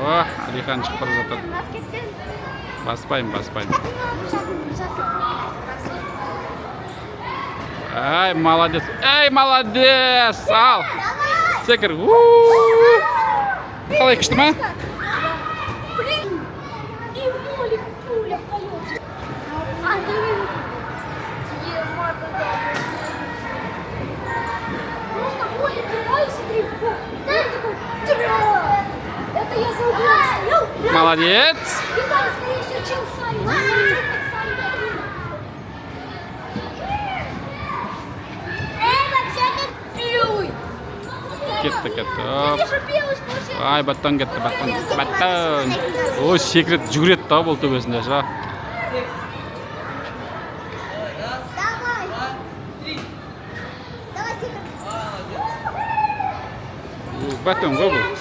Алихан шығып бара жатыр. Баспаймын. Ай, молодец. Ал. Секір. Қалай, күшті ма? Молодец. Кетті. Ай, баттан кетті. Ой, секрет жүгірет та бұл төбесінде жа. Баттан ғой бұл.